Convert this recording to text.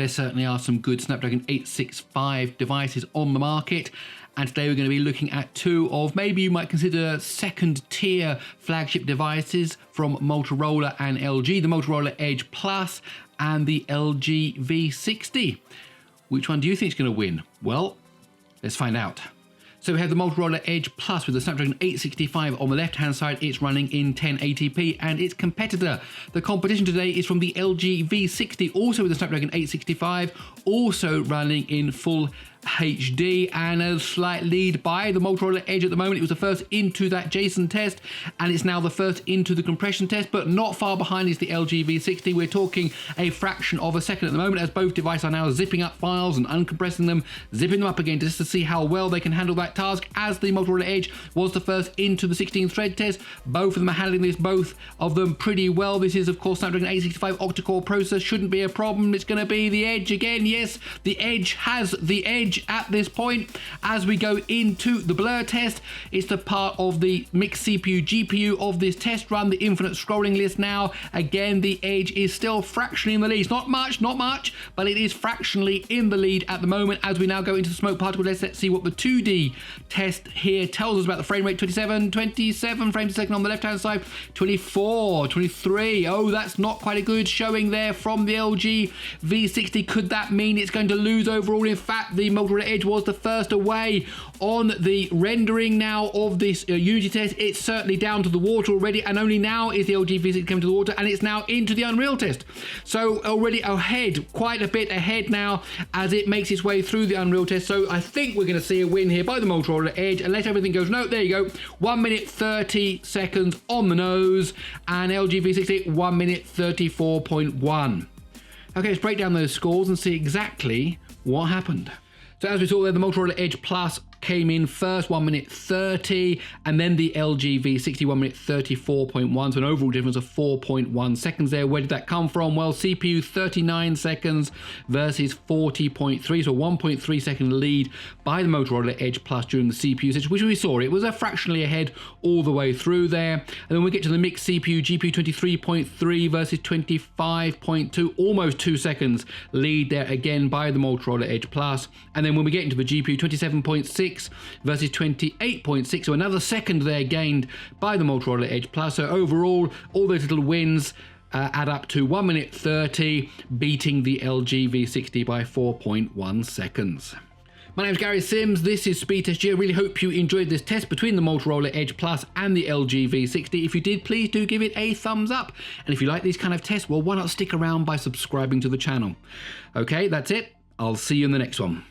there certainly are some good Snapdragon 865 devices on the market. And today we're going to be looking at two of maybe you might consider second tier flagship devices from Motorola and LG, the Motorola Edge Plus and the LG V60. Which one do you think is going to win? Well, let's find out. So we have the Motorola Edge Plus with the Snapdragon 865 on the left-hand side. It's running in 1080p, and its competitor, the competition today, is from the LG V60, also with the Snapdragon 865, also running in full HD, and a slight lead by the Motorola Edge at the moment. It was the first into that JSON test, and it's now the first into the compression test, but not far behind is the LG V60. We're talking a fraction of a second at the moment, as both devices are now zipping up files and uncompressing them, zipping them up again just to see how well they can handle that task, as the Motorola Edge was the first into the 16 thread test. Both of them are handling this, both of them pretty well. This is, of course, Snapdragon 865 octa-core processor. Shouldn't be a problem. It's going to be the Edge again. Yes, the Edge has the edge at this point. As we go into the blur test, it's the part of the mixed CPU GPU of this test run, the infinite scrolling list. Now again, the Edge is still fractionally in the lead. Not much, but it is fractionally in the lead at the moment. As we now go into the smoke particle test, let's see what the 2D test here tells us about the frame rate. 27 frames a second on the left hand side, 24, 23. Oh, that's not quite a good showing there from the LG V60. Could that mean it's going to lose overall? In fact, the Motorola Edge was the first away on the rendering now of this Unity test. It's certainly down to the water already, and only now is the LG V60 coming to the water, and it's now into the Unreal test. So already ahead, quite a bit ahead now as it makes its way through the Unreal test. So I think we're going to see a win here by the Motorola Edge, unless everything goes no. There you go, 1 minute 30 seconds on the nose, and LG V60 1 minute 34.1. Okay, let's break down those scores and see exactly what happened. So as we saw there, the Motorola Edge Plus came in first, 1 minute 30, and then the LG V60 1 minute 34.1, so an overall difference of 4.1 seconds there. Where did that come from? Well, CPU 39 seconds versus 40.3, so 1.3 second lead by the Motorola Edge Plus during the CPU session, which we saw. It was a fractionally ahead all the way through there. And then we get to the mixed CPU GPU 23.3 versus 25.2, almost 2 seconds lead there again by the Motorola Edge Plus. And then when we get into the GPU 27.6 versus 28.6, so another second there gained by the Motorola Edge Plus. So overall, all those little wins add up to 1 minute 30, beating the LG V60 by 4.1 seconds. My name is Gary Sims, this is SpeedTest. I really hope you enjoyed this test between the Motorola Edge Plus and the LG V60. If you did, please do give it a thumbs up. And if you like these kind of tests, well, why not stick around by subscribing to the channel? Okay, that's it. I'll see you in the next one.